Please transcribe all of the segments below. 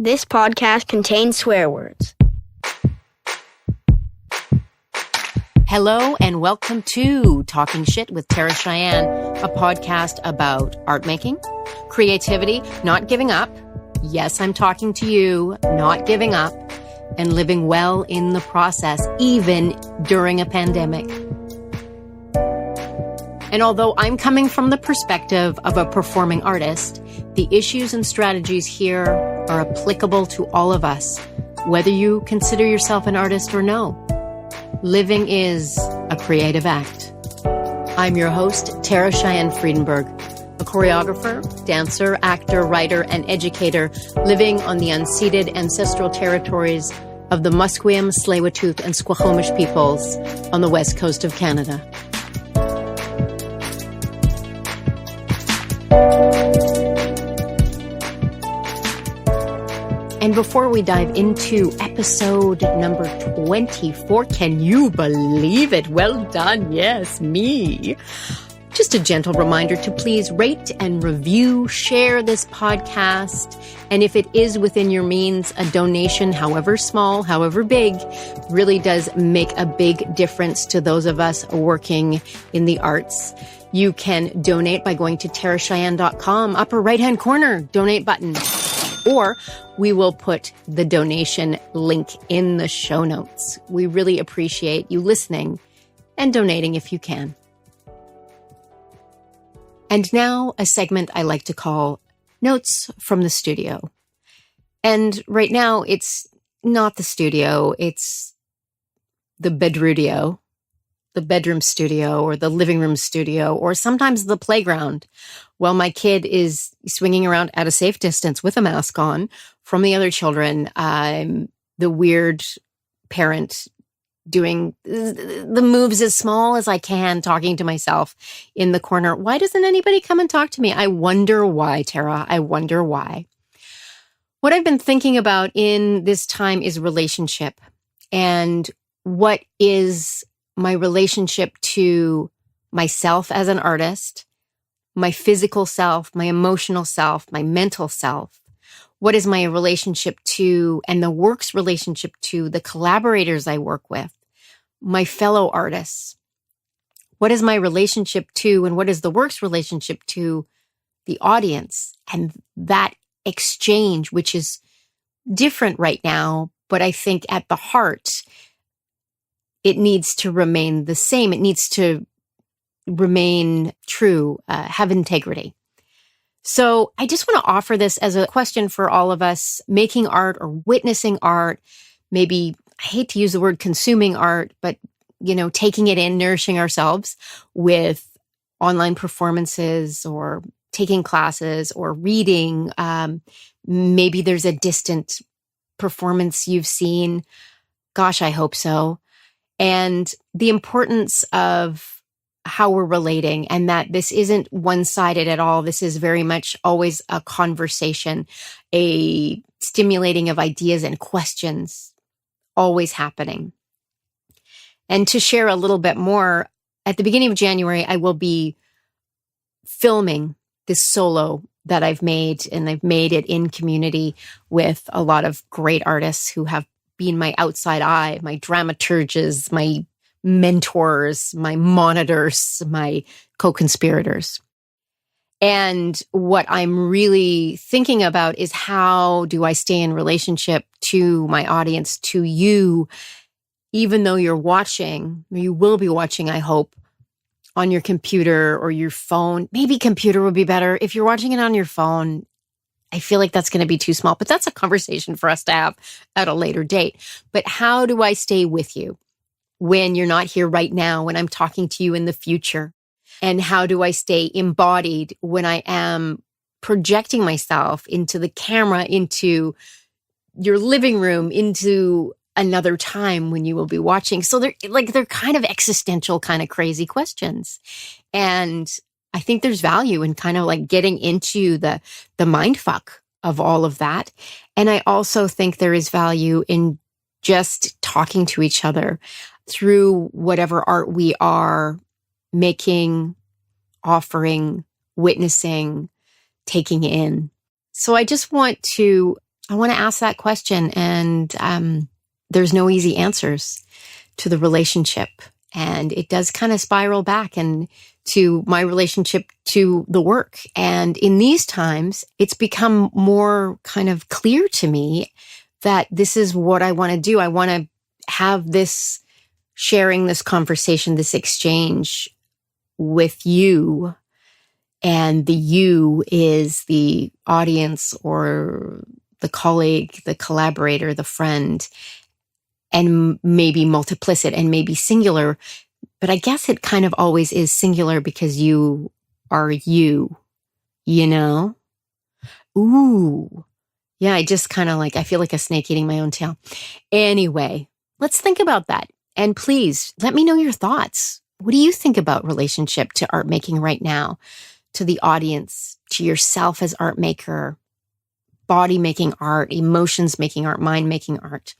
This podcast contains swear words. Hello and welcome to Talking Shit with Tara Cheyenne, a podcast about art making, creativity, not giving up. Yes, I'm talking to you, not giving up, and living well in the process, even during a pandemic. And although I'm coming from the perspective of a performing artist, the issues and strategies here are applicable to all of us, whether you consider yourself an artist or no. Living is a creative act. I'm your host, Tara Cheyenne Friedenberg, a choreographer, dancer, actor, writer, and educator living on the unceded ancestral territories of the Musqueam, Tsleil-Waututh, and Sḵwx peoples on the west coast of Canada. And before we dive into episode number 24, can you believe it? Well done. Yes, me. Just a gentle reminder to please rate and review, share this podcast. And if it is within your means, a donation, however small, however big, really does make a big difference to those of us working in the arts. You can donate by going to taracheyenne.com, upper right-hand corner, donate button. Or we will put the donation link in the show notes. We really appreciate you listening and donating if you can. And now a segment I like to call Notes from the Studio. And right now it's not the studio, it's the bedrudio, the bedroom studio or the living room studio, or sometimes the playground. While my kid is swinging around at a safe distance with a mask on from the other children, I'm the weird parent doing the moves as small as I can, talking to myself in the corner. Why doesn't anybody come and talk to me? I wonder why, Tara. I wonder why. What I've been thinking about in this time is relationship, and what is my relationship to myself as an artist, my physical self, my emotional self, my mental self. What is my relationship to, and the work's relationship to, the collaborators I work with, my fellow artists? What is my relationship to, and what is the work's relationship to the audience? And that exchange, which is different right now, but I think at the heart, it needs to remain the same. It needs to remain true, have integrity. So I just want to offer this as a question for all of us making art or witnessing art. Maybe, I hate to use the word consuming art, but, taking it in, nourishing ourselves with online performances or taking classes or reading. Maybe there's a distant performance you've seen. Gosh, I hope so. And the importance of how we're relating, and that this isn't one-sided at all. This is very much always a conversation, a stimulating of ideas and questions always happening. And to share a little bit more, at the beginning of January, I will be filming this solo that I've made, and I've made it in community with a lot of great artists who have been my outside eye, my dramaturges, my mentors, my monitors, my co-conspirators. And what I'm really thinking about is, how do I stay in relationship to my audience, to you, even though you're watching, or you will be watching, I hope, on your computer or your phone. Maybe computer would be better. If you're watching it on your phone, I feel like that's going to be too small, but that's a conversation for us to have at a later date. But how do I stay with you when you're not here right now, when I'm talking to you in the future? And how do I stay embodied when I am projecting myself into the camera, into your living room, into another time when you will be watching? So they're kind of existential, kind of crazy questions. And I think there's value in kind of like getting into the mind fuck of all of that. And I also think there is value in just talking to each other through whatever art we are making, offering, witnessing, taking in. So I just want to I want to ask that question. And there's no easy answers to the relationship. And it does kind of spiral back and to my relationship to the work. And in these times, it's become more kind of clear to me that this is what I want to do. I want to have this sharing, this conversation, this exchange with you. And the you is the audience or the colleague, the collaborator, the friend, and maybe multiplicit and maybe singular. But I guess it kind of always is singular because you are you know? Ooh. Yeah, I just kind of I feel like a snake eating my own tail. Anyway, let's think about that. And please let me know your thoughts. What do you think about relationship to art making right now? To the audience, to yourself as art maker, body making art, emotions making art, mind making art.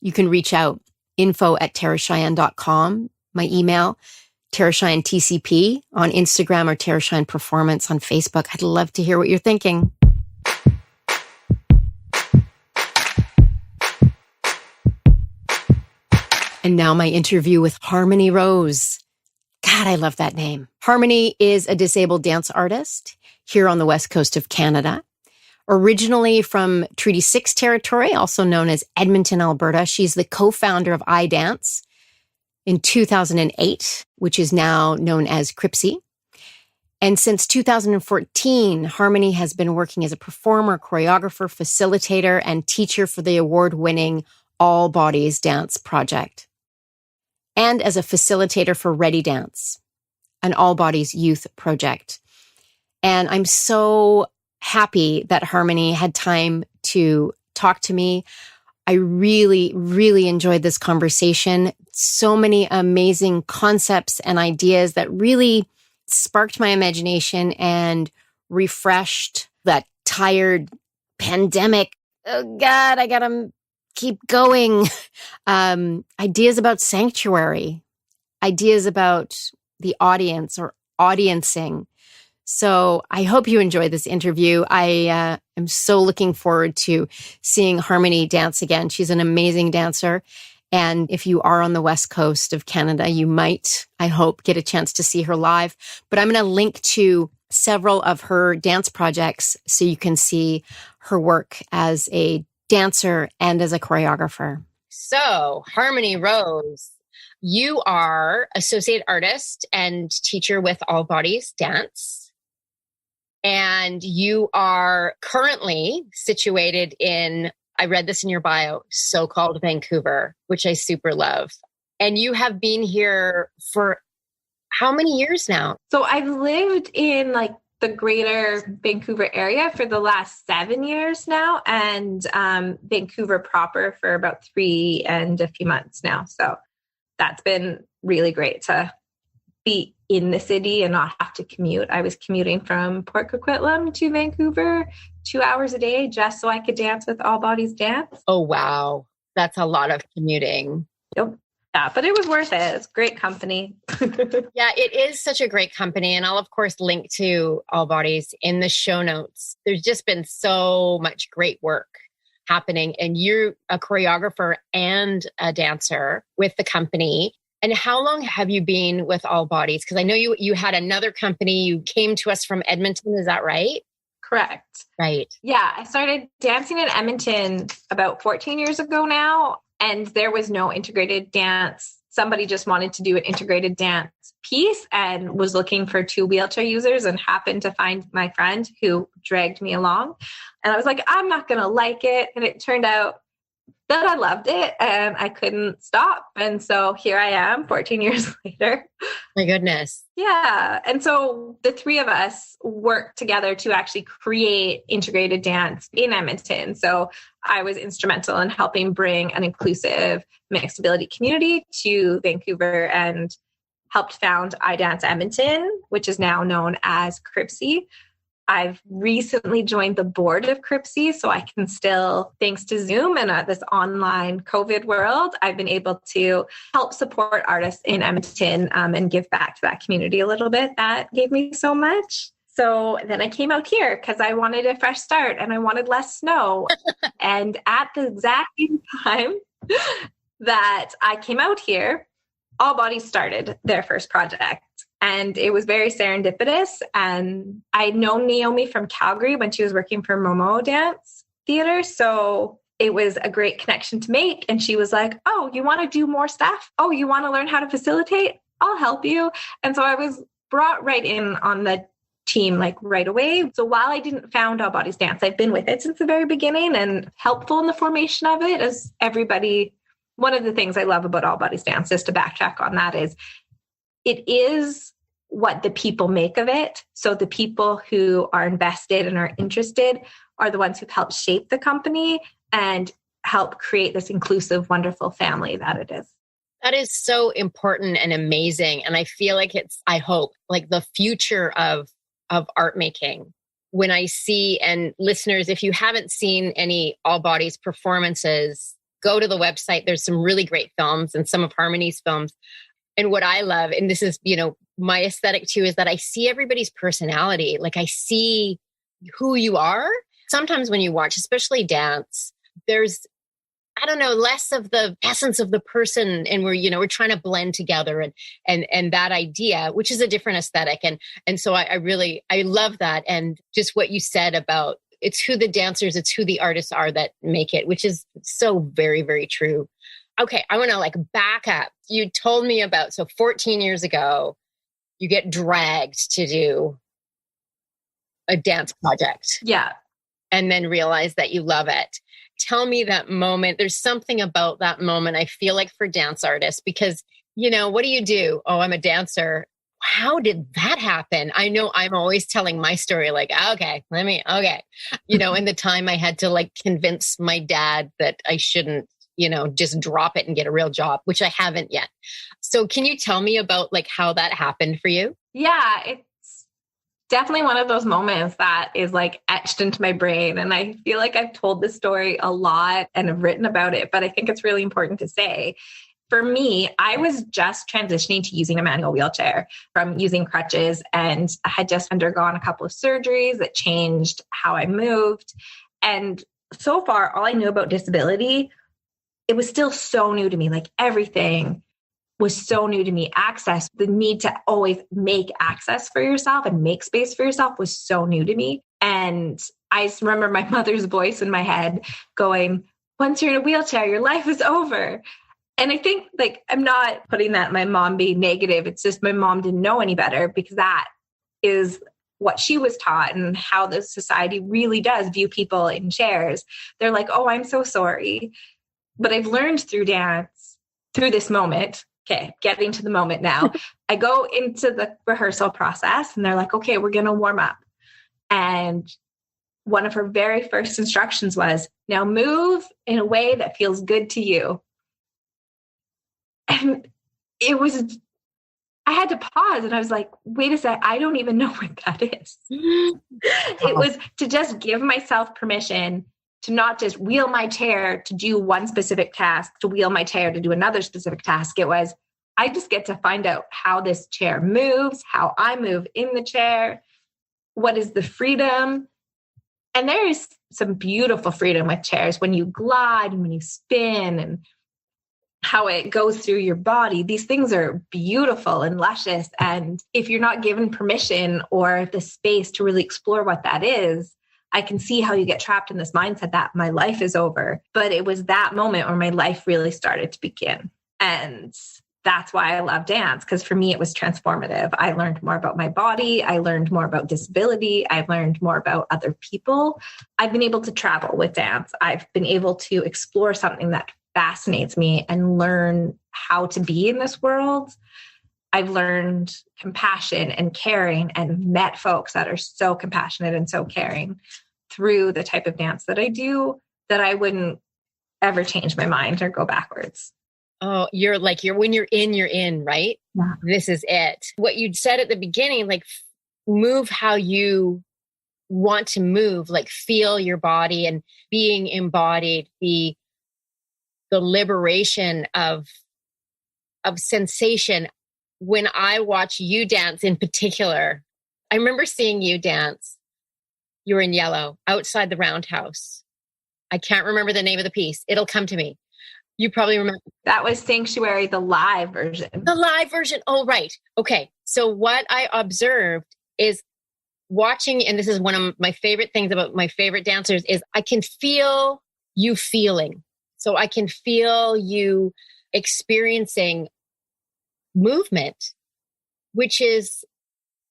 You can reach out, info@terracheyenne.com. My email, terracheyenne.tcp on Instagram or Terracheyenne Performance on Facebook. I'd love to hear what you're thinking. And now my interview with Harmanie Rose. God, I love that name. Harmanie is a disabled dance artist here on the west coast of Canada. Originally from Treaty 6 territory, also known as Edmonton, Alberta, she's the co-founder of iDance in 2008, which is now known as CRIPSiE. And since 2014, Harmanie has been working as a performer, choreographer, facilitator, and teacher for the award-winning All Bodies Dance project, and as a facilitator for Ready Dance, an all bodies youth project. And I'm so happy that Harmanie had time to talk to me. I really, really enjoyed this conversation. So many amazing concepts and ideas that really sparked my imagination and refreshed that tired pandemic. Oh God, I gotta keep going. Ideas about sanctuary, ideas about the audience or audiencing. So I hope you enjoy this interview. I am so looking forward to seeing Harmanie dance again. She's an amazing dancer. And if you are on the west coast of Canada, you might, I hope, get a chance to see her live. But I'm going to link to several of her dance projects so you can see her work as a dancer and as a choreographer. So, Harmanie Rose, you are associate artist and teacher with All Bodies Dance. And you are currently situated in, I read this in your bio, so-called Vancouver, which I super love. And you have been here for how many years now? So I've lived in the greater Vancouver area for the last 7 years now, and Vancouver proper for about 3 and a few months now. So that's been really great to be in the city and not have to commute. I was commuting from Port Coquitlam to Vancouver 2 hours a day just so I could dance with All Bodies Dance. Oh, wow. That's a lot of commuting. Yep. Yeah, but it was worth it. It's great company. Yeah, it is such a great company. And I'll, of course, link to All Bodies in the show notes. There's just been so much great work happening. And you're a choreographer and a dancer with the company. And how long have you been with All Bodies? Because I know you had another company. You came to us from Edmonton. Is that right? Correct. Right. Yeah, I started dancing in Edmonton about 14 years ago now. And there was no integrated dance. Somebody just wanted to do an integrated dance piece and was looking for 2 wheelchair users and happened to find my friend who dragged me along. And I was like, I'm not going to like it. And it turned out that I loved it and I couldn't stop. And so here I am 14 years later. My goodness. Yeah. And so the 3 of us worked together to actually create integrated dance in Edmonton. So I was instrumental in helping bring an inclusive mixed ability community to Vancouver and helped found iDance Edmonton, which is now known as CRIPSiE. I've recently joined the board of CRIPSiE, so I can still, thanks to Zoom and this online COVID world, I've been able to help support artists in Edmonton and give back to that community a little bit. That gave me so much. So then I came out here because I wanted a fresh start and I wanted less snow. And at the exact same time that I came out here, All Bodies started their first project. And it was very serendipitous. And I'd known Naomi from Calgary when she was working for Momo Dance Theater. So it was a great connection to make. And she was like, oh, you want to do more stuff? Oh, you want to learn how to facilitate? I'll help you. And so I was brought right in on the team like right away. So while I didn't found All Bodies Dance, I've been with it since the very beginning and helpful in the formation of it as everybody. One of the things I love about All Bodies Dance, just to backtrack on that, is it is what the people make of it. So the people who are invested and are interested are the ones who've helped shape the company and help create this inclusive, wonderful family that it is. That is so important and amazing. And I feel like it's, I hope, like the future of art making. When I see, and listeners, if you haven't seen any All Bodies performances, go to the website. There's some really great films and some of Harmanies films. And what I love, and this is, my aesthetic too, is that I see everybody's personality. Like I see who you are. Sometimes when you watch, especially dance, there's, I don't know, less of the essence of the person. And we're trying to blend together and that idea, which is a different aesthetic. And so I love that. And just what you said about it's who the dancers, it's who the artists are that make it, which is so very, very true. Okay. I want to back up. You told me about, 14 years ago, you get dragged to do a dance project. Yeah. And then realize that you love it. Tell me that moment. There's something about that moment, I feel like, for dance artists, because, what do you do? Oh, I'm a dancer. How did that happen? I know I'm always telling my story in the time I had to convince my dad that I shouldn't, just drop it and get a real job, which I haven't yet. So can you tell me about how that happened for you? Yeah, it's definitely one of those moments that is etched into my brain. And I feel like I've told this story a lot and have written about it, but I think it's really important to say. For me, I was just transitioning to using a manual wheelchair from using crutches, and I had just undergone a couple of surgeries that changed how I moved. And so far, all I knew about disability, it was still so new to me. Everything was so new to me. Access, the need to always make access for yourself and make space for yourself was so new to me. And I just remember my mother's voice in my head going, once you're in a wheelchair, your life is over. And I think I'm not putting that my mom being negative. It's just my mom didn't know any better, because that is what she was taught and how the society really does view people in chairs. They're like, oh, I'm so sorry. But I've learned through dance, through this moment. Okay, getting to the moment now. I go into the rehearsal process and they're like, okay, we're going to warm up. And one of her very first instructions was, now move in a way that feels good to you. And I had to pause and I was like, wait a sec, I don't even know what that is. It was to just give myself permission to not just wheel my chair to do one specific task, to wheel my chair to do another specific task. It was, I just get to find out how this chair moves, how I move in the chair, what is the freedom. And there is some beautiful freedom with chairs when you glide and when you spin and how it goes through your body. These things are beautiful and luscious. And if you're not given permission or the space to really explore what that is, I can see how you get trapped in this mindset that my life is over. But it was that moment where my life really started to begin. And that's why I love dance, because for me, it was transformative. I learned more about my body. I learned more about disability. I've learned more about other people. I've been able to travel with dance. I've been able to explore something that fascinates me and learn how to be in this world. I've learned compassion and caring and met folks that are so compassionate and so caring through the type of dance that I do, that I wouldn't ever change my mind or go backwards. Oh, when you're in, right? Yeah. This is it. What you said at the beginning, move how you want to move, feel your body, and being embodied, the liberation of sensation. When I watch you dance in particular, I remember seeing you dance. You were in yellow outside the roundhouse. I can't remember the name of the piece. It'll come to me. You probably remember. That was Sanctuary, the live version. The live version. Oh, right. Okay. So what I observed is watching, and this is one of my favorite things about my favorite dancers, is I can feel you feeling. So I can feel you experiencing movement, which is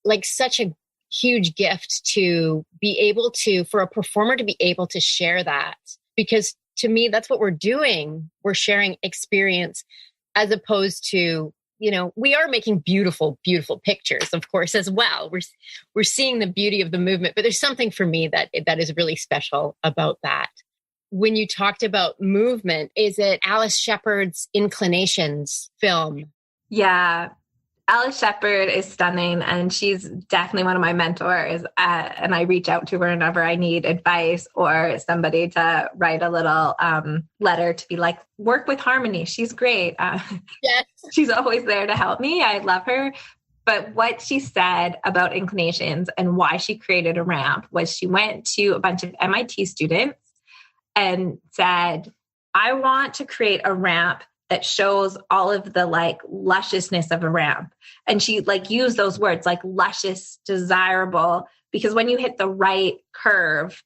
like such a huge gift to be able to, for a performer to be able to share that. Because to me, that's what we're doing. We're sharing experience as opposed to, you know, we are making beautiful, beautiful pictures, of course, as well. We're seeing the beauty of the movement, but there's something for me that is really special about that. When you talked about movement, is it Alice Sheppard's Inclinations film? Yeah. Alice Sheppard is stunning, and she's definitely one of my mentors. And I reach out to her whenever I need advice or somebody to write a little letter to be like, work with Harmony. She's great. Yes. She's always there to help me. I love her. But what she said about Inclinations and why she created a ramp was she went to a bunch of MIT students and said, I want to create a ramp that shows all of the like lusciousness of a ramp. And she like used those words like luscious, desirable, because when you hit the right curve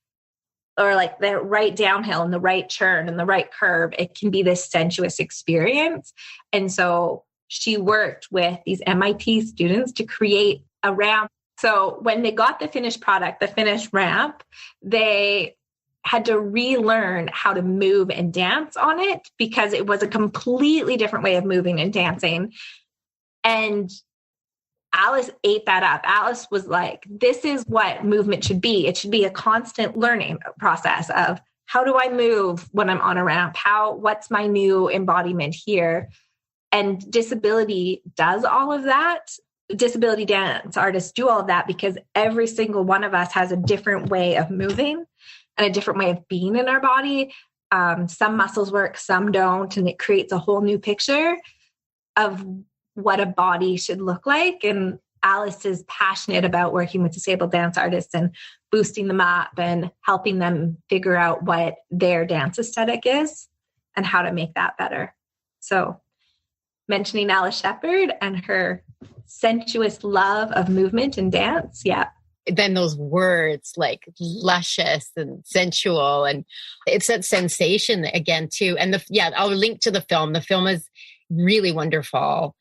or like the right downhill and the right turn and the right curve, it can be this sensuous experience. And so she worked with these MIT students to create a ramp. So when they got the finished product, the finished ramp, they had to relearn how to move and dance on it because it was a completely different way of moving and dancing. And Alice ate that up. Alice was like, this is what movement should be. It should be a constant learning process of how do I move when I'm on a ramp? What's my new embodiment here? And disability does all of that. Disability dance artists do all of that because every single one of us has a different way of moving and a different way of being in our body. Some muscles work, some don't, and it creates a whole new picture of what a body should look like. And Alice is passionate about working with disabled dance artists and boosting them up and helping them figure out what their dance aesthetic is and how to make that better. So mentioning Alice Sheppard and her sensuous love of movement and dance, yeah. Then those words like luscious and sensual, and it's that sensation again too. And I'll link to the film. The film is really wonderful.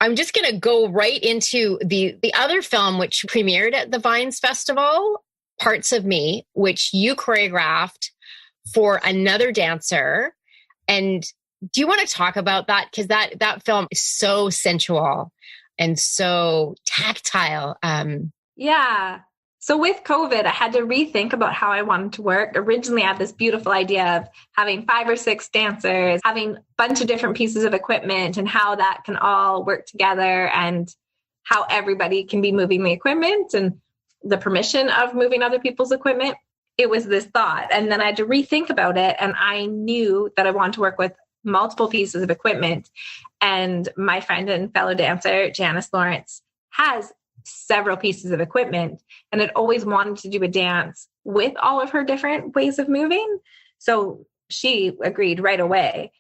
I'm just going to go right into the other film, which premiered at the Vines Festival, Parts of Me, which you choreographed for another dancer. And do you want to talk about that? Because that film is so sensual and so tactile. Yeah. So with COVID, I had to rethink about how I wanted to work. Originally, I had this beautiful idea of having 5 or 6 dancers, having a bunch of different pieces of equipment and how that can all work together and how everybody can be moving the equipment and the permission of moving other people's equipment. It was this thought. And then I had to rethink about it. And I knew that I wanted to work with multiple pieces of equipment. And my friend and fellow dancer, Janice Lawrence, has several pieces of equipment and had always wanted to do a dance with all of her different ways of moving. So she agreed right away.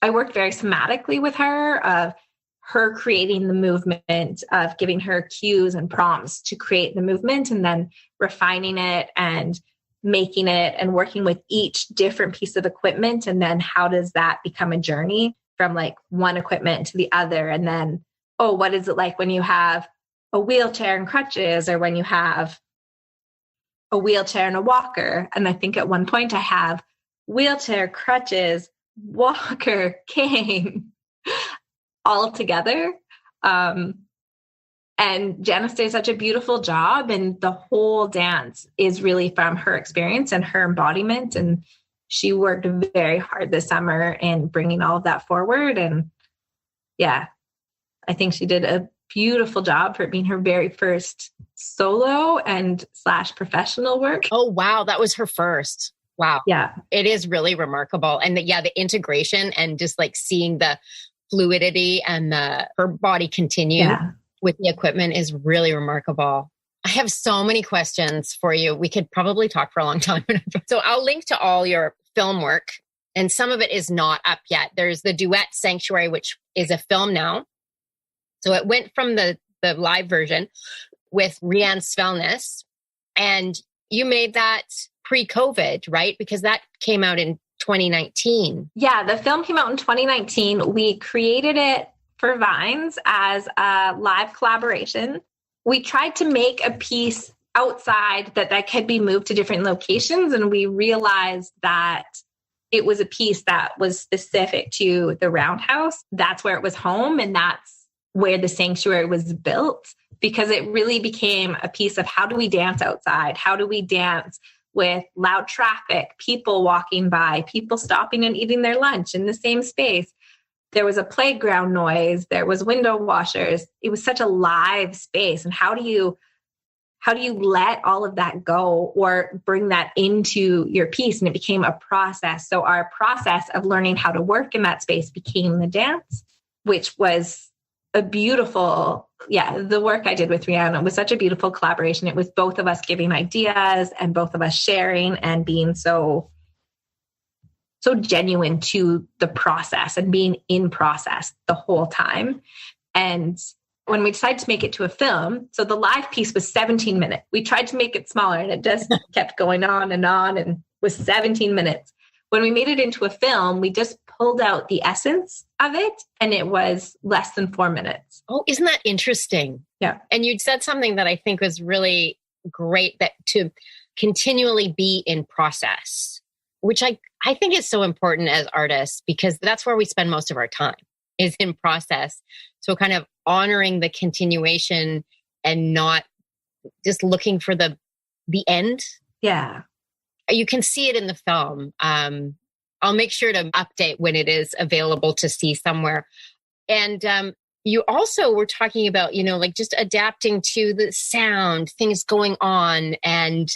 I worked very somatically with her, of her creating the movement, of giving her cues and prompts to create the movement and then refining it and making it and working with each different piece of equipment. And then how does that become a journey from like one equipment to the other? And then, what is it like when you have a wheelchair and crutches, or when you have a wheelchair and a walker? And I think at one point I have wheelchair, crutches, walker, cane, all together. And Janice did such a beautiful job, and the whole dance is really from her experience and her embodiment. And she worked very hard this summer in bringing all of that forward. And yeah, I think she did a beautiful job for it being her very first solo and / professional work. Oh, wow. That was her first. Wow. Yeah. It is really remarkable. And the integration and just like seeing the fluidity and her body continue with the equipment is really remarkable. I have so many questions for you. We could probably talk for a long time. So I'll link to all your film work, and some of it is not up yet. There's the duet Sďwx, which is a film now. So it went from the live version with Rianne Svelness, and you made that pre-COVID, right? Because that came out in 2019. Yeah, the film came out in 2019. We created it for Vines as a live collaboration. We tried to make a piece outside that could be moved to different locations, and we realized that it was a piece that was specific to the Roundhouse. That's where it was home, and that's where the sanctuary was built, because it really became a piece of how do we dance outside? How do we dance with loud traffic, people walking by, people stopping and eating their lunch in the same space? There was a playground noise. There was window washers. It was such a live space. And how do you let all of that go or bring that into your piece? And it became a process. So our process of learning how to work in that space became the dance, which was a beautiful, the work I did with Rihanna was such a beautiful collaboration. It was both of us giving ideas and both of us sharing and being so genuine to the process and being in process the whole time. And when we decided to make it to a film, so the live piece was 17 minutes. We tried to make it smaller, and it just kept going on and was 17 minutes. When we made it into a film, we just pulled out the essence of it, and it was less than 4 minutes. Oh, isn't that interesting? Yeah. And you'd said something that I think was really great, that to continually be in process, which I think is so important as artists, because that's where we spend most of our time, is in process. So kind of honoring the continuation and not just looking for the end. Yeah. You can see it in the film. I'll make sure to update when it is available to see somewhere. And you also were talking about, like just adapting to the sound, things going on and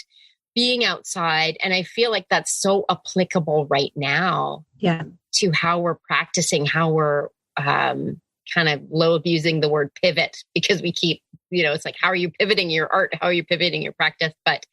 being outside. And I feel like that's so applicable right now to how we're practicing, how we're kind of low abusing the word pivot, because we keep, it's like, how are you pivoting your art? How are you pivoting your practice? But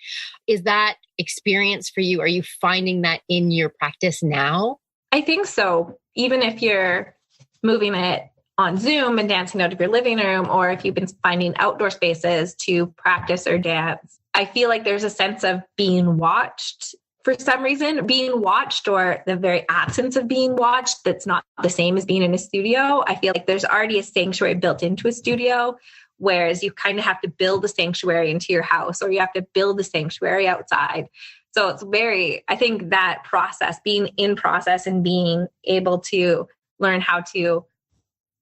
is that experience for you? Are you finding that in your practice now? I think so. Even if you're moving it on Zoom and dancing out of your living room, or if you've been finding outdoor spaces to practice or dance, I feel like there's a sense of being watched for some reason, being watched, or the very absence of being watched. That's not the same as being in a studio. I feel like there's already a sanctuary built into a studio, whereas you kind of have to build a sanctuary into your house, or you have to build a sanctuary outside. So it's I think that process, being in process and being able to learn how to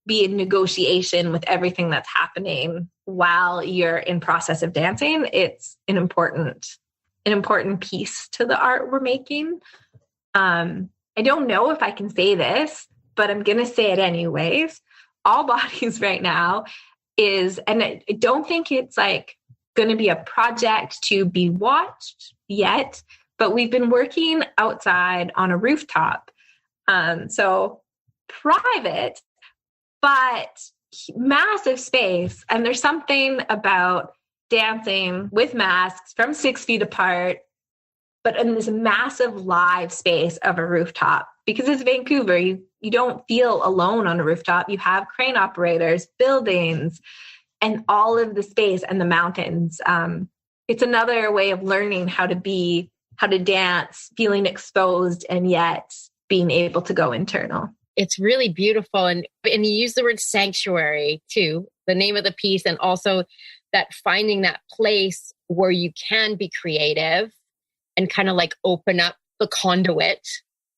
be in negotiation with everything that's happening while you're in process of dancing, it's an important piece to the art we're making. I don't know if I can say this, but I'm going to say it anyways. All Bodies right now is, and I don't think it's like going to be a project to be watched yet, but we've been working outside on a rooftop. So private, but massive space. And there's something about dancing with masks from 6 feet apart, but in this massive live space of a rooftop. Because it's Vancouver, you don't feel alone on a rooftop. You have crane operators, buildings, and all of the space and the mountains. It's another way of learning how to dance, feeling exposed, and yet being able to go internal. It's really beautiful. And you use the word sanctuary too, the name of the piece, and also that finding that place where you can be creative and kind of like open up the conduit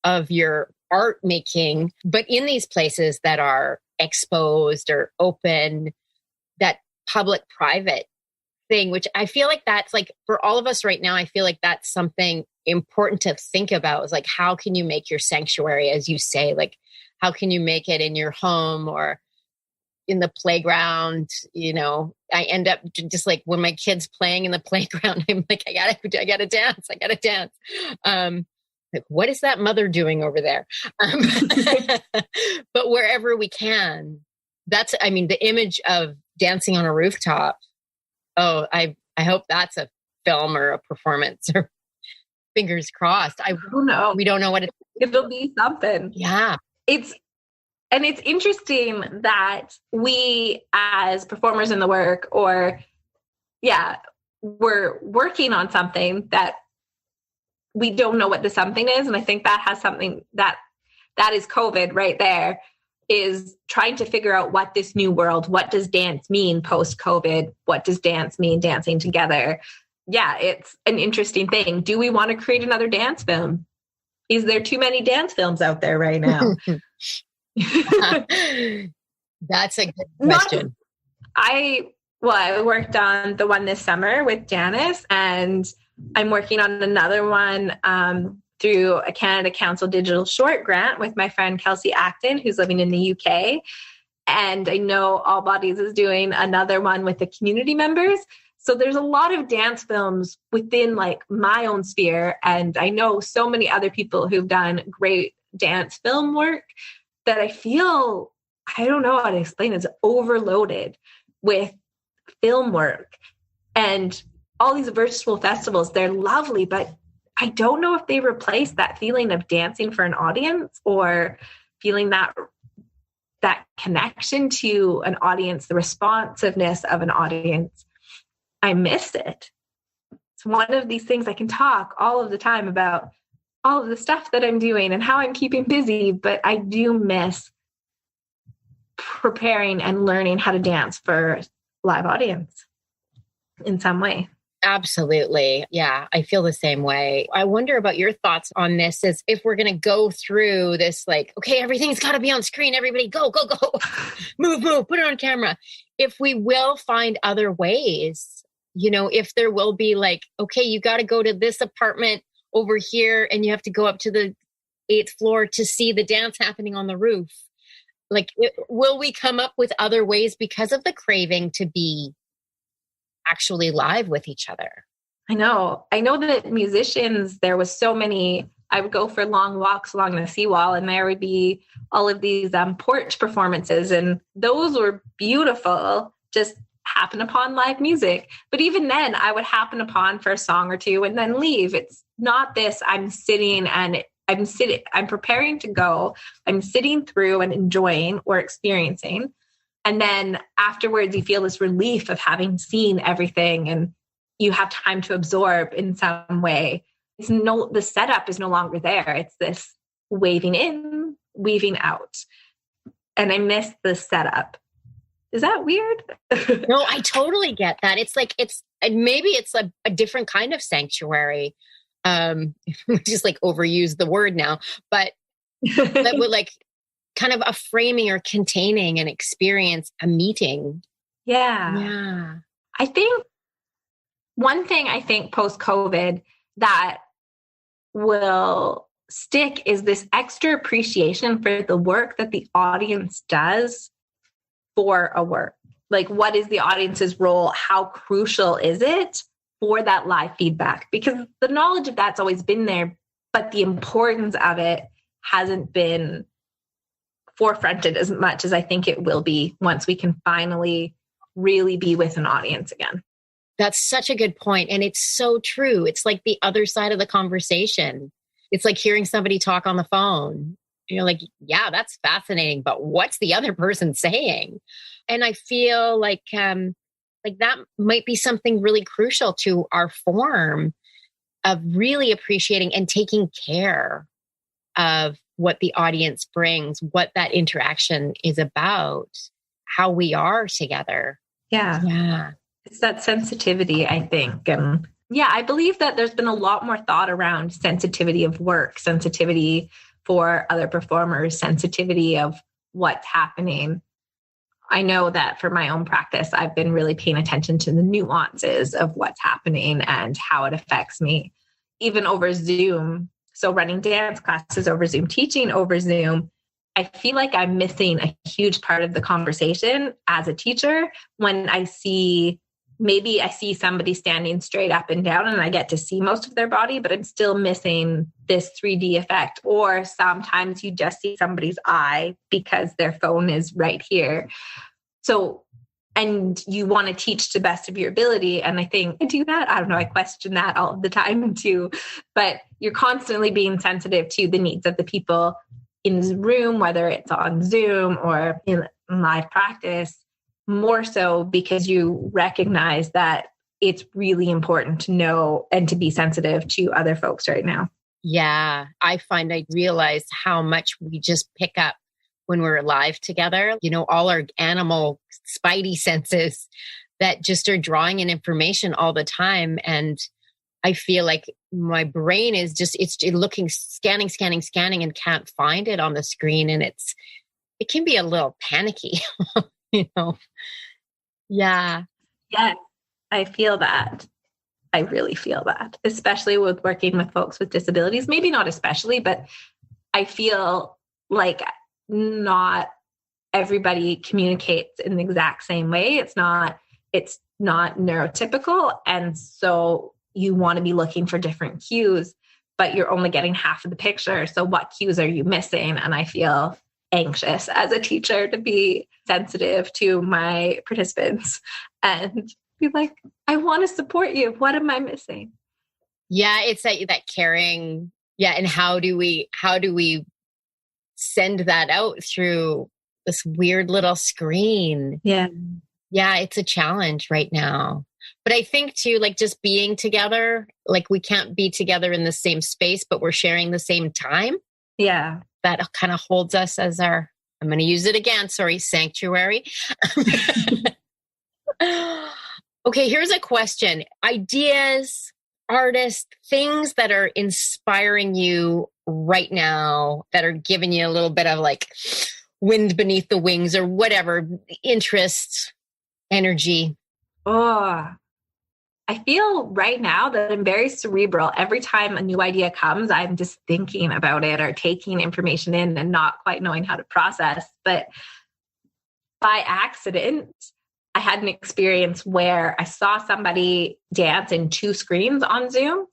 of your art making, but in these places that are exposed or open, that public-private thing, which I feel like that's like, for all of us right now, I feel like that's something important to think about, is like, how can you make your sanctuary, as you say, like, how can you make it in your home or in the playground? I end up just like, when my kid's playing in the playground, I'm like, I gotta dance. Like, what is that mother doing over there? But wherever we can, the image of dancing on a rooftop. Oh, I hope that's a film or a performance, or fingers crossed. I don't know. We don't know what it'll be something. Yeah. It's interesting that we as performers in the work, or we're working on something that we don't know what the something is. And I think that has something that is COVID right there, is trying to figure out what this new world, what does dance mean post-COVID? What does dance mean, dancing together? Yeah, it's an interesting thing. Do we want to create another dance film? Is there too many dance films out there right now? That's a good question. I worked on the one this summer with Janice, and I'm working on another one through a Canada Council Digital Short Grant with my friend Kelsey Acton, who's living in the UK. And I know All Bodies is doing another one with the community members. So there's a lot of dance films within like my own sphere. And I know so many other people who've done great dance film work that I feel, I don't know how to explain, it's overloaded with film work. And all these virtual festivals, they're lovely, but I don't know if they replace that feeling of dancing for an audience, or feeling that connection to an audience, the responsiveness of an audience. I miss it. It's one of these things I can talk all of the time about, all of the stuff that I'm doing and how I'm keeping busy, but I do miss preparing and learning how to dance for a live audience in some way. Absolutely. Yeah, I feel the same way. I wonder about your thoughts on this, is if we're going to go through this, like, okay, everything's got to be on screen. Everybody go, move, put it on camera. If we will find other ways, if there will be like, okay, you got to go to this apartment over here and you have to go up to the 8th floor to see the dance happening on the roof. Like, will we come up with other ways because of the craving to be actually live with each other? I know that musicians, there was so many, I would go for long walks along the seawall, and there would be all of these porch performances, and those were beautiful, just happen upon live music. But even then I would happen upon for a song or two and then leave. It's not this, I'm preparing to go, I'm sitting through and enjoying or experiencing. And then afterwards, you feel this relief of having seen everything, and you have time to absorb in some way. The setup is no longer there. It's this waving in, weaving out. And I miss the setup. Is that weird? No, I totally get that. It's like, maybe it's a different kind of sanctuary. Just like overuse the word now, but that would like kind of a framing or containing an experience, a meeting. Yeah. I think one thing post-COVID that will stick is this extra appreciation for the work that the audience does for a work. Like, what is the audience's role? How crucial is it for that live feedback? Because the knowledge of that's always been there, but the importance of it hasn't been forefronted as much as I think it will be once we can finally really be with an audience again. That's such a good point. And it's so true. It's like the other side of the conversation. It's like hearing somebody talk on the phone. You're like, yeah, that's fascinating, but what's the other person saying? And I feel like that might be something really crucial to our form of really appreciating and taking care of what the audience brings, what that interaction is about, how we are together. Yeah. It's that sensitivity, I think. And yeah, I believe that there's been a lot more thought around sensitivity of work, sensitivity for other performers, sensitivity of what's happening. I know that for my own practice, I've been really paying attention to the nuances of what's happening and how it affects me, even over Zoom. So running dance classes over Zoom, teaching over Zoom, I feel like I'm missing a huge part of the conversation as a teacher when I see somebody standing straight up and down and I get to see most of their body, but I'm still missing this 3D effect. Or sometimes you just see somebody's eye because their phone is right here. So and you want to teach to the best of your ability. And I think I do that. I don't know. I question that all the time too, but you're constantly being sensitive to the needs of the people in the room, whether it's on Zoom or in live practice, more so because you recognize that it's really important to know and to be sensitive to other folks right now. Yeah, I find I realize how much we just pick up when we're live together, you know, all our animal spidey senses that just are drawing in information all the time. And I feel like my brain is just, it's looking, scanning and can't find it on the screen. And it can be a little panicky, you know? Yeah. Yes, I feel that. I really feel that, especially with working with folks with disabilities. Maybe not especially, but I feel like not everybody communicates in the exact same way. It's not neurotypical. And so you want to be looking for different cues, but you're only getting half of the picture. So what cues are you missing? And I feel anxious as a teacher to be sensitive to my participants and be like, I want to support you. What am I missing? Yeah, it's that caring. Yeah. And how do we send that out through this weird little screen? Yeah. Yeah, it's a challenge right now. But I think too, like just being together, like we can't be together in the same space, but we're sharing the same time. Yeah. That kind of holds us as our, I'm going to use it again, sorry, sanctuary. Okay, here's a question. Ideas, artists, things that are inspiring you right now, that are giving you a little bit of like wind beneath the wings or whatever, interest, energy. Oh, I feel right now that I'm very cerebral. Every time a new idea comes, I'm just thinking about it or taking information in and not quite knowing how to process. But by accident, I had an experience where I saw somebody dance in two screens on Zoom.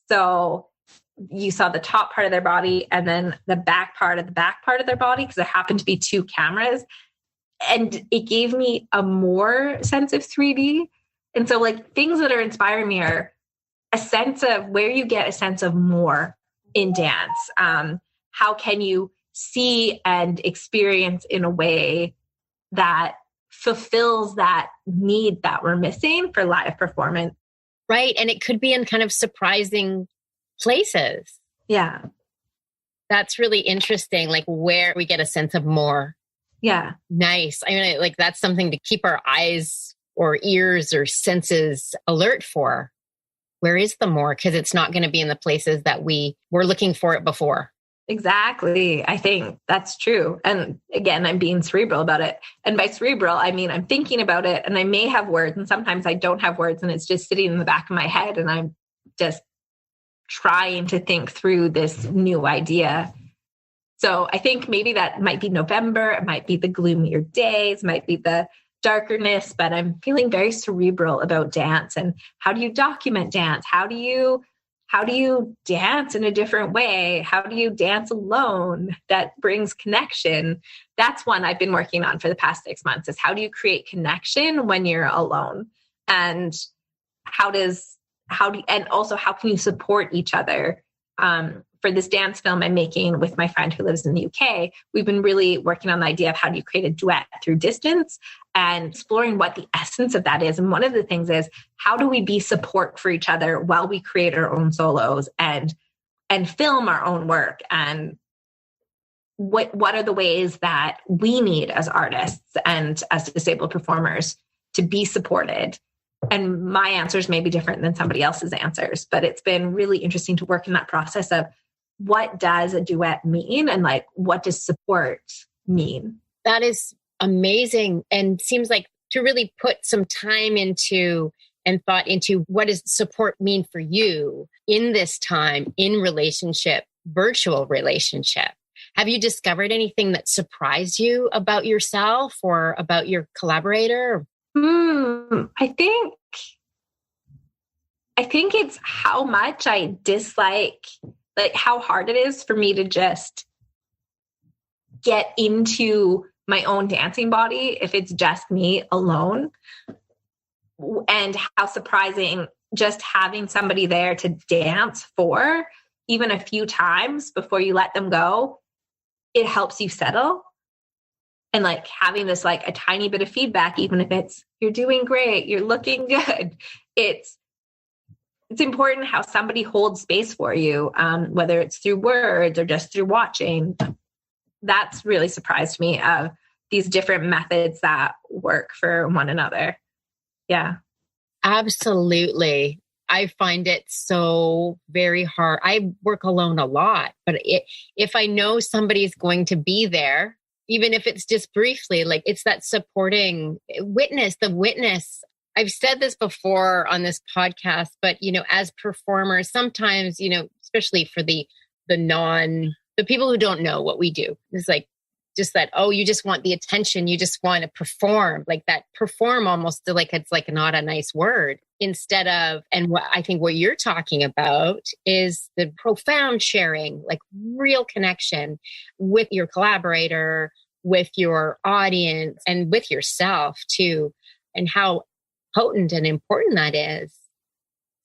So you saw the top part of their body and then the back part of their body, because there happened to be two cameras. And it gave me a more sense of 3D. And so like things that are inspiring me are a sense of where you get a sense of more in dance. How can you see and experience in a way that fulfills that need that we're missing for live performance? Right. And it could be in kind of surprising places. Yeah. That's really interesting. Like where we get a sense of more. Yeah. Nice. I mean, like that's something to keep our eyes or ears or senses alert for. Where is the more? Because it's not going to be in the places that we were looking for it before. Exactly. I think that's true. And again, I'm being cerebral about it. And by cerebral, I mean, I'm thinking about it and I may have words and sometimes I don't have words and it's just sitting in the back of my head and I'm just trying to think through this new idea. So I think maybe that might be November. It might be the gloomier days, might be the darkerness, but I'm feeling very cerebral about dance and how do you document dance? How do you dance in a different way? How do you dance alone that brings connection? That's one I've been working on for the past 6 months is how do you create connection when you're alone? And how can you support each other? For this dance film I'm making with my friend who lives in the UK, we've been really working on the idea of how do you create a duet through distance and exploring what the essence of that is. And one of the things is how do we be support for each other while we create our own solos and film our own work? And what are the ways that we need as artists and as disabled performers to be supported? And my answers may be different than somebody else's answers, but it's been really interesting to work in that process of what does a duet mean and like what does support mean? That is amazing and seems like to really put some time into and thought into what does support mean for you in this time in relationship, virtual relationship. Have you discovered anything that surprised you about yourself or about your collaborator? I think it's how much I dislike, like how hard it is for me to just get into my own dancing body if it's just me alone. And how surprising just having somebody there to dance for even a few times before you let them go, it helps you settle. And like having this like a tiny bit of feedback, even if it's you're doing great, you're looking good. It's important how somebody holds space for you, whether it's through words or just through watching. That's really surprised me of these different methods that work for one another. Yeah. Absolutely. I find it so very hard. I work alone a lot, but if I know somebody's going to be there, even if it's just briefly, like it's that supporting witness, the witness. I've said this before on this podcast, but, you know, as performers, sometimes, you know, especially for the people who don't know what we do, it's like, just that, oh, you just want the attention. You just want to perform, like that perform almost like it's like not a nice word instead of, and what I think what you're talking about is the profound sharing, like real connection with your collaborator, with your audience and with yourself too. And how potent and important that is,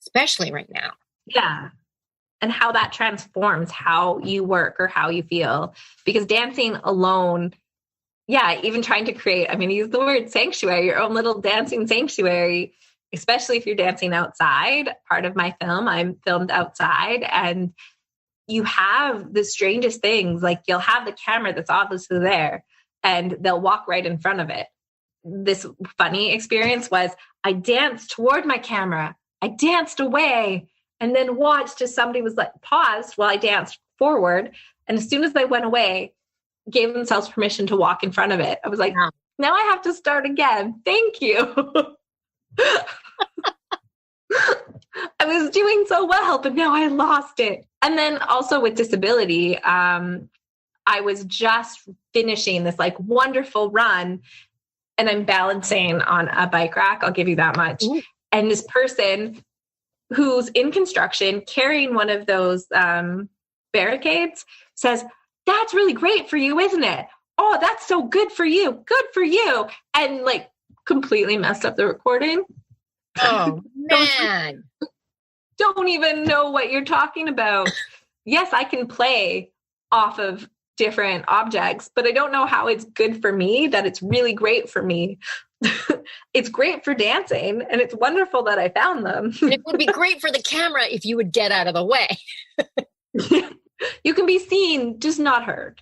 especially right now. Yeah. And how that transforms how you work or how you feel. Because dancing alone, yeah, even trying to create, I'm going to use the word sanctuary, your own little dancing sanctuary, especially if you're dancing outside. Part of my film, I'm filmed outside, and you have the strangest things. Like you'll have the camera that's obviously there and they'll walk right in front of it. This funny experience was I danced toward my camera. I danced away. And then watched as somebody was like paused while I danced forward. And as soon as they went away, gave themselves permission to walk in front of it. I was like, now I have to start again. Thank you. I was doing so well, but now I lost it. And then also with disability, I was just finishing this like wonderful run and I'm balancing on a bike rack. I'll give you that much. Ooh. And this person who's in construction carrying one of those barricades says, that's really great for you, isn't it? Oh, that's so good for you. Good for you. And like completely messed up the recording. Oh, man. Don't even know what you're talking about. Yes, I can play off of different objects, but I don't know how it's good for me, that it's really great for me. It's great for dancing, and it's wonderful that I found them. It would be great for the camera if you would get out of the way. You can be seen, just not heard.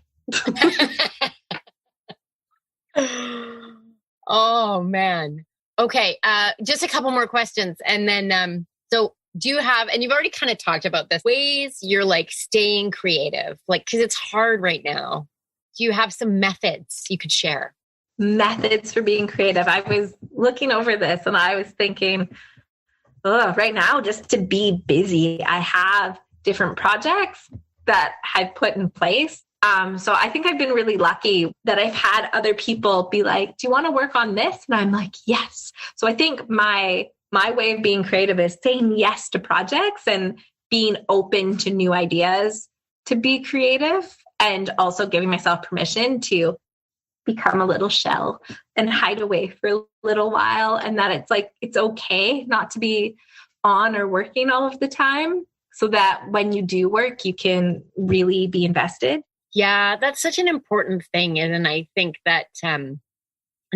Oh, man. Okay, just a couple more questions. And then, so do you have, and you've already kind of talked about this, ways you're like staying creative, like, because it's hard right now. Do you have some methods you could share? Methods for being creative. I was looking over this and I was thinking, right now, just to be busy, I have different projects that I've put in place. So I think I've been really lucky that I've had other people be like, do you want to work on this? And I'm like, yes. So I think my way of being creative is saying yes to projects and being open to new ideas to be creative, and also giving myself permission to become a little shell and hide away for a little while. And that it's like, it's okay not to be on or working all of the time, so that when you do work, you can really be invested. Yeah, that's such an important thing. And I think that, and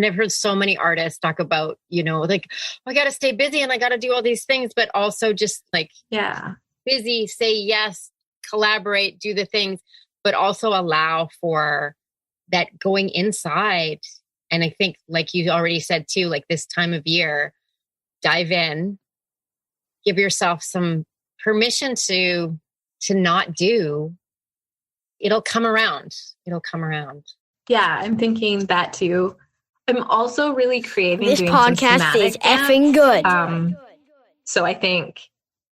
I've heard so many artists talk about, you know, like, I got to stay busy and I got to do all these things, but also just like, busy, say yes, collaborate, do the things, but also allow for that going inside. And I think, like you already said too, like this time of year, dive in, give yourself some permission to not do. It'll come around. It'll come around. Yeah, I'm thinking that too. I'm also really craving this doing podcast is effing good. So I think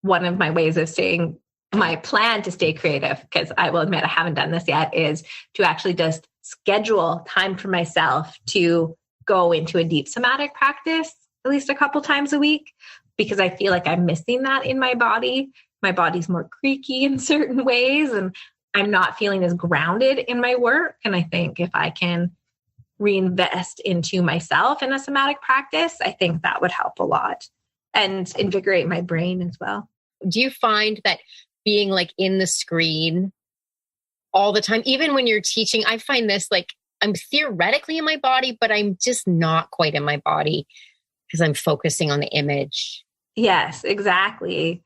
one of my ways of staying, my plan to stay creative, because I will admit I haven't done this yet, is to actually just schedule time for myself to go into a deep somatic practice at least a couple times a week, because I feel like I'm missing that in my body. My body's more creaky in certain ways, and I'm not feeling as grounded in my work. And I think if I can reinvest into myself in a somatic practice, I think that would help a lot and invigorate my brain as well. Do you find that being like in the screen all the time, even when you're teaching, I find this like I'm theoretically in my body, but I'm just not quite in my body because I'm focusing on the image. Yes, exactly.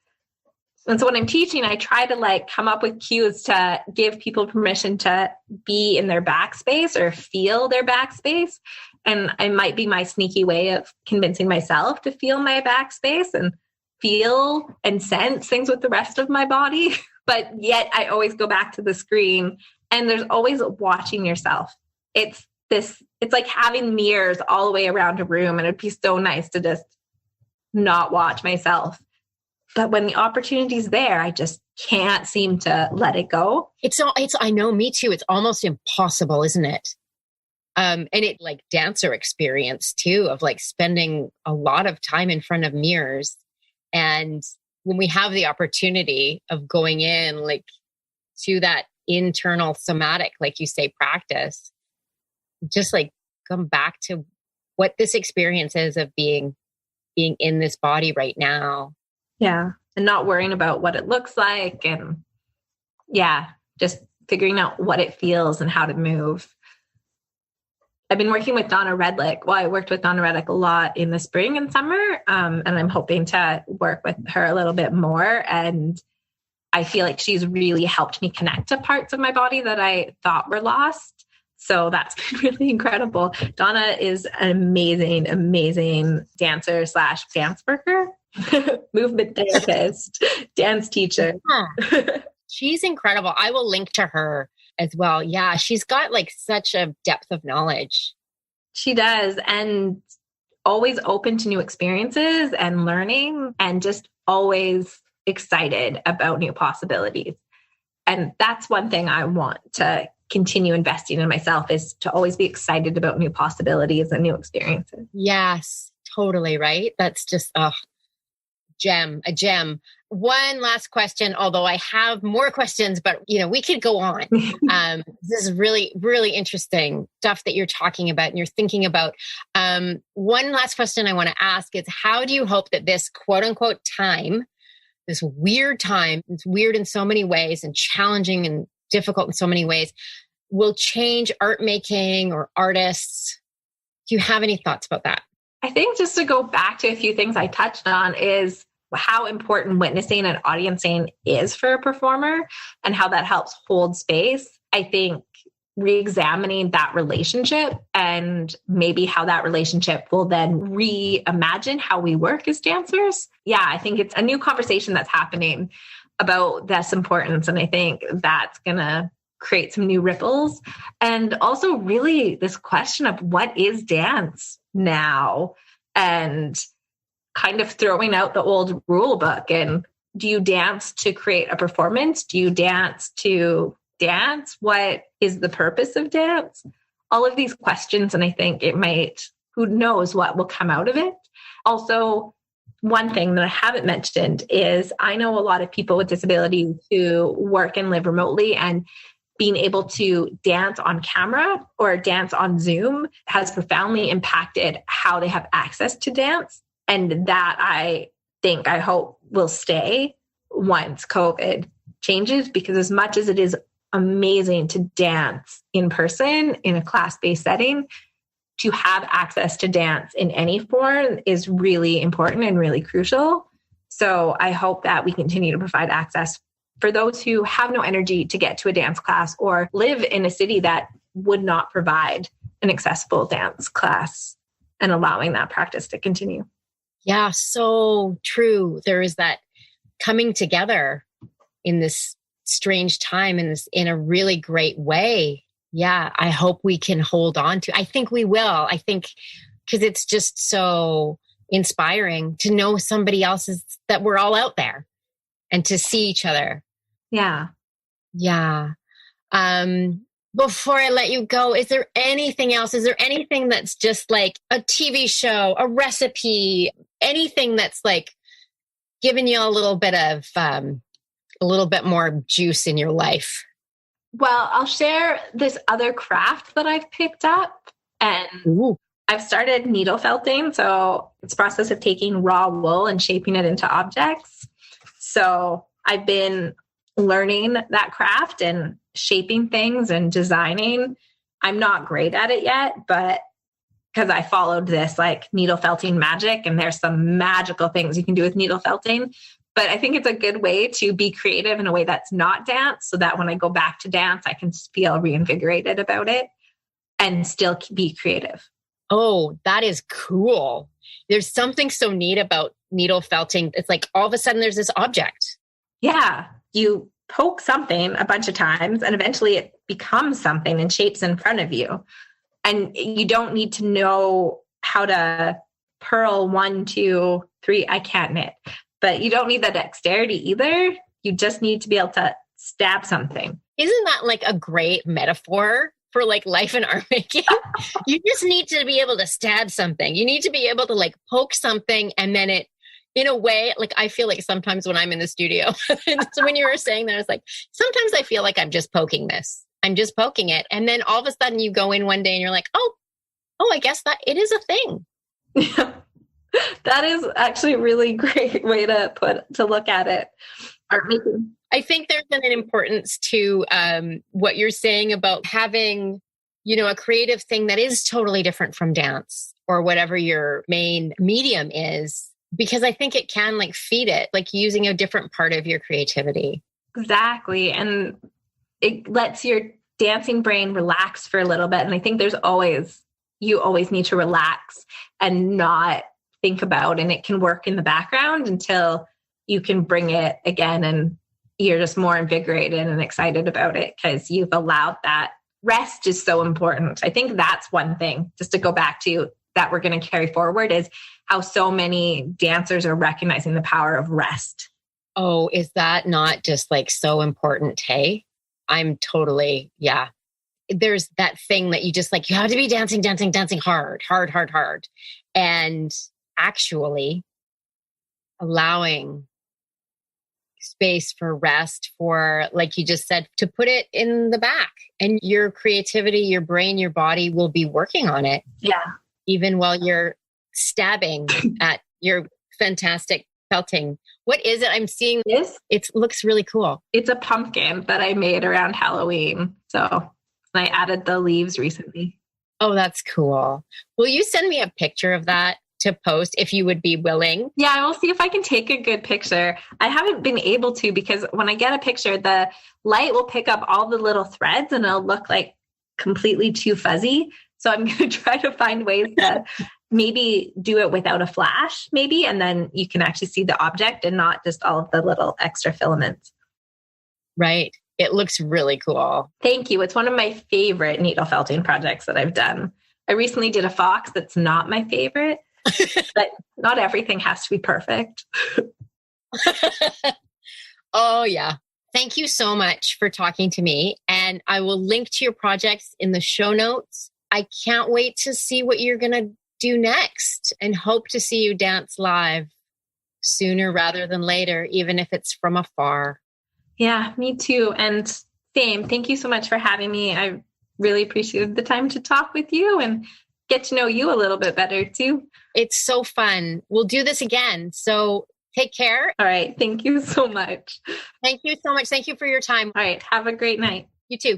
And so when I'm teaching, I try to like come up with cues to give people permission to be in their backspace or feel their backspace. And it might be my sneaky way of convincing myself to feel my backspace and feel and sense things with the rest of my body. But yet I always go back to the screen, and there's always watching yourself. It's like having mirrors all the way around a room, and it'd be so nice to just not watch myself. But when the opportunity's there, I just can't seem to let it go. I know, me too. It's almost impossible, isn't it? And it like dancer experience too, of like spending a lot of time in front of mirrors. And when we have the opportunity of going in like to that internal somatic, like you say, practice, just like come back to what this experience is of being in this body right now. Yeah. And not worrying about what it looks like. And yeah, just figuring out what it feels and how to move. I've been working with Donna Redlick. Well, I worked with Donna Redlick a lot in the spring and summer. And I'm hoping to work with her a little bit more. And I feel like she's really helped me connect to parts of my body that I thought were lost. So that's been really incredible. Donna is an amazing, amazing dancer / dance worker, movement therapist, dance teacher. She's incredible. I will link to her as well. Yeah, she's got like such a depth of knowledge. She does. And always open to new experiences and learning, and just always excited about new possibilities. And that's one thing I want to continue investing in myself, is to always be excited about new possibilities and new experiences. Yes, totally. Right. That's just a gem. One last question, although I have more questions, but we could go on. This is really, really interesting stuff that you're talking about and you're thinking about. One last question I want to ask is, how do you hope that this quote unquote time, this weird time, it's weird in so many ways and challenging and difficult in so many ways, will change art making or artists? Do you have any thoughts about that? I think just to go back to a few things I touched on is how important witnessing and audiencing is for a performer and how that helps hold space. I think re-examining that relationship and maybe how that relationship will then reimagine how we work as dancers. Yeah, I think it's a new conversation that's happening about this importance. And I think that's going to create some new ripples. And also really this question of what is dance now, and kind of throwing out the old rule book. And do you dance to create a performance? Do you dance to dance? What is the purpose of dance? All of these questions. And I think who knows what will come out of it. Also, one thing that I haven't mentioned is I know a lot of people with disabilities who work and live remotely, and being able to dance on camera or dance on Zoom has profoundly impacted how they have access to dance. And that I hope will stay once COVID changes, because as much as it is amazing to dance in person in a class-based setting, to have access to dance in any form is really important and really crucial. So I hope that we continue to provide access for those who have no energy to get to a dance class or live in a city that would not provide an accessible dance class, and allowing that practice to continue. Yeah, so true. There is that coming together in this strange time, in a really great way. Yeah, I hope we can hold on to. I think we will. I think because it's just so inspiring to know somebody else's, that we're all out there and to see each other. Yeah. Yeah. Before I let you go, is there anything else? Is there anything that's just like a TV show, a recipe, anything that's like giving you a little bit more juice in your life? Well, I'll share this other craft that I've picked up. And Ooh. I've started needle felting. So it's a process of taking raw wool and shaping it into objects. So I've been learning that craft and shaping things and designing. I'm not great at it yet, but because I followed this like needle felting magic, and there's some magical things you can do with needle felting. But I think it's a good way to be creative in a way that's not dance, so that when I go back to dance, I can feel reinvigorated about it and still be creative. Oh, that is cool. There's something so neat about needle felting. It's like all of a sudden there's this object. Yeah. You poke something a bunch of times and eventually it becomes something and shapes in front of you. And you don't need to know how to purl 1, 2, 3. I can't knit, but you don't need the dexterity either. You just need to be able to stab something. Isn't that like a great metaphor for like life and art making? You just need to be able to stab something. You need to be able to like poke something, and then it, in a way, like I feel like sometimes when I'm in the studio, so when you were saying that, I was like, sometimes I feel like I'm just poking this. I'm just poking it. And then all of a sudden you go in one day and you're like, oh, I guess that it is a thing. Yeah. That is actually a really great way to look at it. Art making. I think there's an importance to what you're saying about having, a creative thing that is totally different from dance or whatever your main medium is, because I think it can like feed it, like using a different part of your creativity. Exactly. And it lets your dancing brain relax for a little bit. And I think you always need to relax and not think about, and it can work in the background until you can bring it again and you're just more invigorated and excited about it because you've allowed that. Rest is so important. I think that's one thing, just to go back to, that we're going to carry forward, is how so many dancers are recognizing the power of rest. Oh, is that not just like so important? Hey, I'm totally, yeah. There's that thing that you just like, you have to be dancing hard. And actually allowing space for rest, for, like you just said, to put it in the back, and your creativity, your brain, your body will be working on it. Yeah. Even while you're stabbing at your fantastic felting. What is it? I'm seeing this. It looks really cool. It's a pumpkin that I made around Halloween. So I added the leaves recently. Oh, that's cool. Will you send me a picture of that to post if you would be willing? Yeah, I will see if I can take a good picture. I haven't been able to, because when I get a picture, the light will pick up all the little threads and it'll look like completely too fuzzy. So I'm going to try to find ways to maybe do it without a flash, maybe, and then you can actually see the object and not just all of the little extra filaments. Right. It looks really cool. Thank you. It's one of my favorite needle felting projects that I've done. I recently did a fox that's not my favorite, but not everything has to be perfect. Oh, yeah. Thank you so much for talking to me. And I will link to your projects in the show notes. I can't wait to see what you're going to do next, and hope to see you dance live sooner rather than later, even if it's from afar. Yeah, me too. And same. Thank you so much for having me. I really appreciated the time to talk with you and get to know you a little bit better too. It's so fun. We'll do this again. So take care. All right. Thank you so much. Thank you so much. Thank you for your time. All right. Have a great night. You too.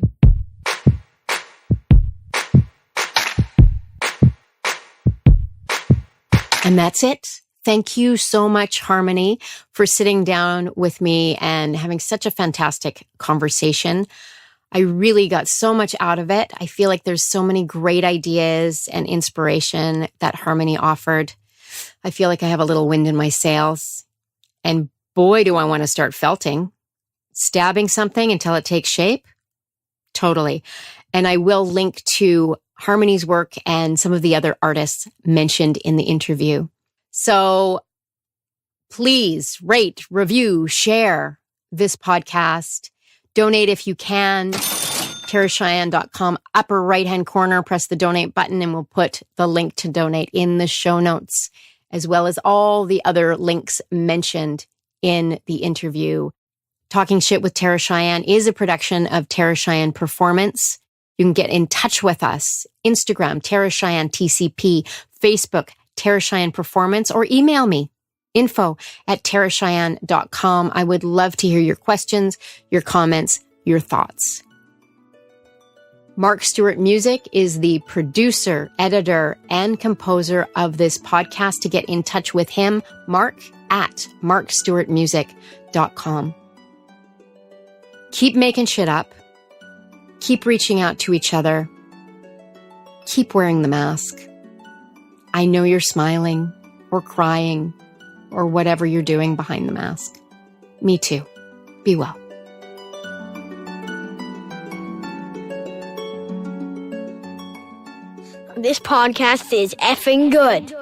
And that's it. Thank you so much, Harmanie, for sitting down with me and having such a fantastic conversation. I really got so much out of it. I feel like there's so many great ideas and inspiration that Harmanie offered. I feel like I have a little wind in my sails. And boy, do I want to start felting. Stabbing something until it takes shape. Totally. And I will link to Harmanie's work and some of the other artists mentioned in the interview. So please rate, review, share this podcast. Donate if you can. TerraCheyenne.com, upper right-hand corner, press the donate button and we'll put the link to donate in the show notes, as well as all the other links mentioned in the interview. Talking Shit with Terra Cheyenne is a production of Terra Cheyenne Performance. You can get in touch with us. Instagram, Tara Cheyenne TCP, Facebook, Tara Cheyenne Performance, or email me, info@taracheyenne.com. I would love to hear your questions, your comments, your thoughts. Mark Stewart Music is the producer, editor, and composer of this podcast. To get in touch with him, Mark at markstewartmusic.com. Keep making shit up. Keep reaching out to each other. Keep wearing the mask. I know you're smiling or crying or whatever you're doing behind the mask. Me too. Be well. This podcast is effing good.